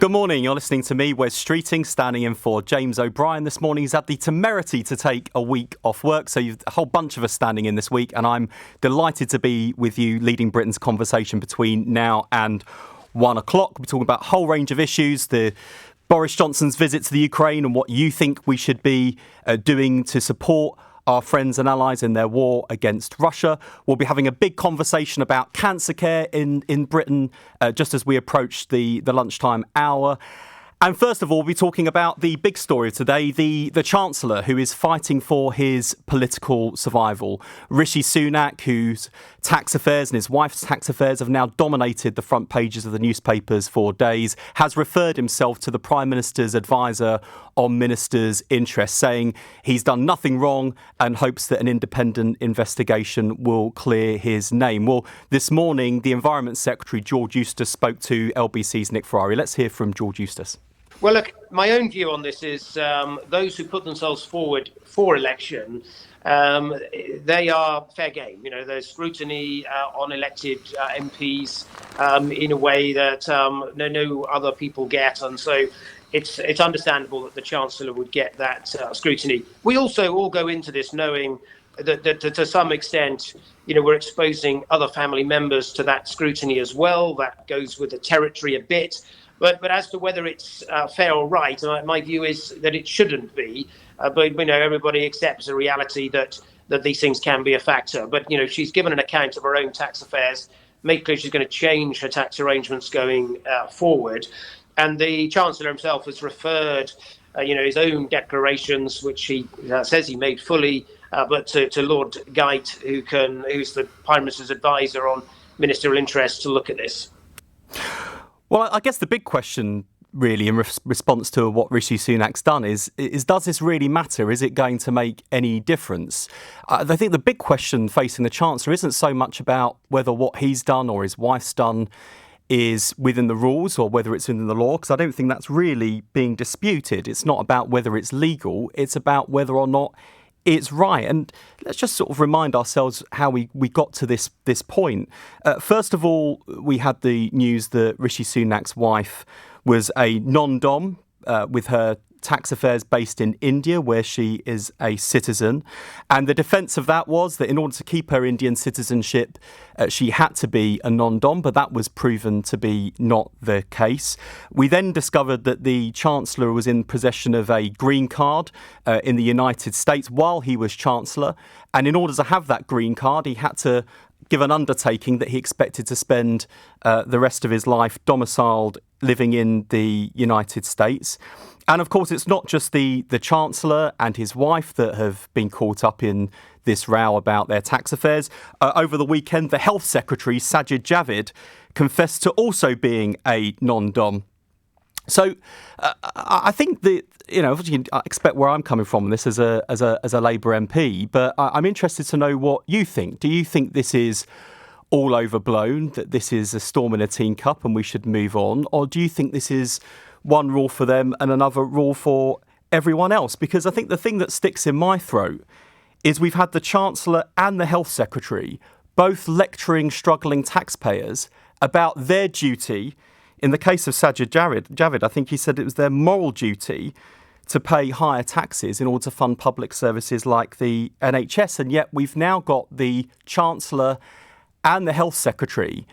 Good morning, you're listening to me, Wes Streeting, standing in for James O'Brien this morning. He's had the temerity to take a week off work, so you've a whole bunch of us standing in this week, and I'm delighted to be with you leading Britain's conversation between now and 1 o'clock. We're talking about a whole range of issues, the Boris Johnson's visit to the Ukraine and what you think we should be doing to support our friends and allies in their war against Russia. We'll be having a big conversation about cancer care in Britain just as we approach the lunchtime hour. And first of all, we'll be talking about the big story of today, the Chancellor who is fighting for his political survival. Rishi Sunak, whose tax affairs and his wife's tax affairs have now dominated the front pages of the newspapers for days, has referred himself to the Prime Minister's advisor on ministers' interests, saying he's done nothing wrong and hopes that an independent investigation will clear his name. Well, this morning, the Environment Secretary, George Eustice, spoke to LBC's Nick Ferrari. Let's hear from George Eustice. Well, look, my own view on this is those who put themselves forward for election, they are fair game. You know, there's scrutiny on elected MPs in a way that no other people get. And so it's understandable that the Chancellor would get that scrutiny. We also all go into this knowing that to some extent, you know, we're exposing other family members to that scrutiny as well. That goes with the territory a bit. But as to whether it's fair or right, my view is that it shouldn't be. But, you know, everybody accepts the reality that these things can be a factor. But, you know, she's given an account of her own tax affairs, made clear she's going to change her tax arrangements going forward. And the Chancellor himself has referred, his own declarations, which he says he made fully, but to Lord Geit, who's the Prime Minister's advisor on ministerial interests, to look at this. Well, I guess the big question, really, in response to what Rishi Sunak's done is does this really matter? Is it going to make any difference? I think the big question facing the Chancellor isn't so much about whether what he's done or his wife's done is within the rules or whether it's within the law, because I don't think that's really being disputed. It's not about whether it's legal. It's about whether or not it's right. And let's just sort of remind ourselves how we got to this point. First of all, we had the news that Rishi Sunak's wife was a non-dom with her tax affairs based in India, where she is a citizen. And the defence of that was that in order to keep her Indian citizenship, she had to be a non-dom, but that was proven to be not the case. We then discovered that the Chancellor was in possession of a green card in the United States while he was Chancellor. And in order to have that green card, he had to give an undertaking that he expected to spend the rest of his life domiciled living in the United States. And of course, it's not just the Chancellor and his wife that have been caught up in this row about their tax affairs. Over the weekend, the Health Secretary, Sajid Javid, confessed to also being a non-dom. So I think that, obviously I expect where I'm coming from this as a Labour MP, but I'm interested to know what you think. Do you think this is all overblown, that this is a storm in a teacup and we should move on? Or do you think this is one rule for them and another rule for everyone else? Because I think the thing that sticks in my throat is we've had the Chancellor and the Health Secretary both lecturing struggling taxpayers about their duty. In the case of Sajid Javid, I think he said it was their moral duty to pay higher taxes in order to fund public services like the NHS. And yet we've now got the Chancellor and the Health Secretary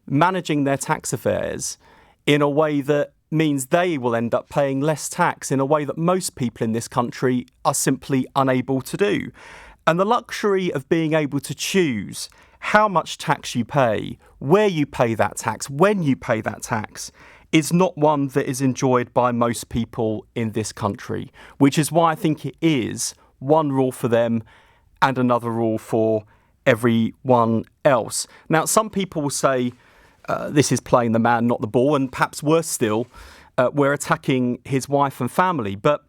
managing their tax affairs in a way that means they will end up paying less tax in a way that most people in this country are simply unable to do. And the luxury of being able to choose how much tax you pay, where you pay that tax, when you pay that tax, is not one that is enjoyed by most people in this country, which is why I think it is one rule for them and another rule for everyone else. Now, some people will say this is playing the man, not the ball, and perhaps worse still, we're attacking his wife and family. But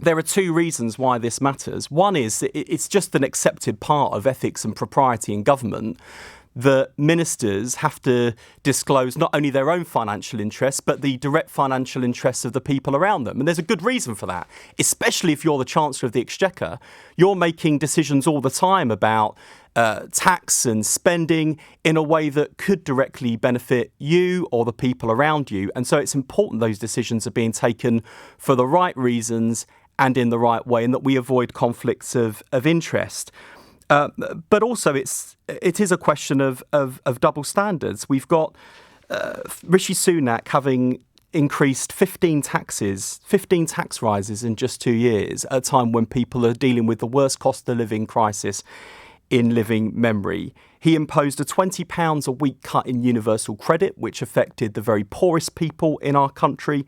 there are two reasons why this matters. One is it's just an accepted part of ethics and propriety in government that ministers have to disclose not only their own financial interests, but the direct financial interests of the people around them. And there's a good reason for that, especially if you're the Chancellor of the Exchequer. You're making decisions all the time about tax and spending in a way that could directly benefit you or the people around you. And so it's important those decisions are being taken for the right reasons and in the right way, and that we avoid conflicts of interest. But also it is a question of double standards. We've got Rishi Sunak having increased 15 tax rises in just 2 years, at a time when people are dealing with the worst cost of living crisis in living memory. He imposed a £20 a week cut in universal credit, which affected the very poorest people in our country,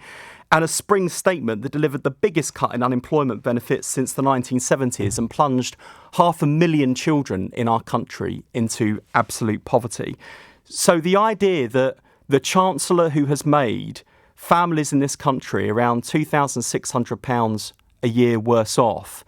and a spring statement that delivered the biggest cut in unemployment benefits since the 1970s and plunged 500,000 children in our country into absolute poverty. So the idea that the Chancellor, who has made families in this country around £2,600 a year worse off,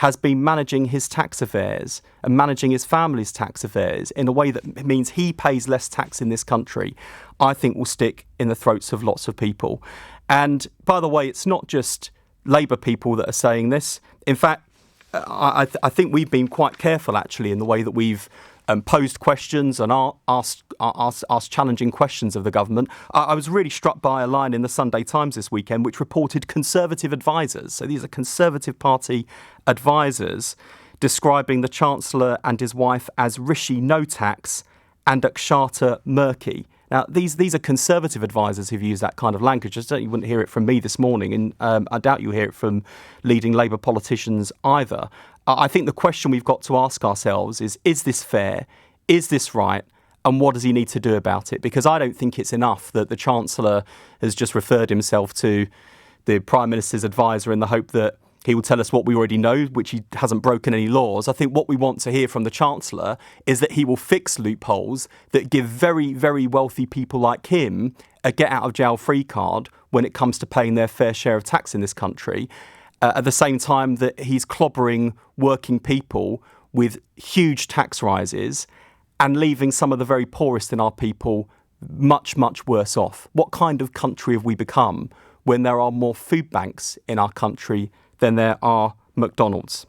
has been managing his tax affairs and managing his family's tax affairs in a way that means he pays less tax in this country, I think will stick in the throats of lots of people. And by the way, it's not just Labour people that are saying this. In fact, I think we've been quite careful, actually, in the way that we've posed questions and asked challenging questions of the government. I was really struck by a line in the Sunday Times this weekend which reported Conservative advisers, so these are Conservative Party advisers, describing the Chancellor and his wife as Rishi no tax and Akshata murky. Now, these are Conservative advisers who've used that kind of language. I certainly wouldn't hear it from me this morning, and I doubt you'll hear it from leading Labour politicians either. I think the question we've got to ask ourselves is this fair? Is this right? And what does he need to do about it? Because I don't think it's enough that the Chancellor has just referred himself to the Prime Minister's advisor in the hope that he will tell us what we already know, which he hasn't broken any laws. I think what we want to hear from the Chancellor is that he will fix loopholes that give very, very wealthy people like him a get-out-of-jail-free card when it comes to paying their fair share of tax in this country, at the same time that he's clobbering working people with huge tax rises and leaving some of the very poorest in our people much, much worse off. What kind of country have we become when there are more food banks in our country than there are McDonald's?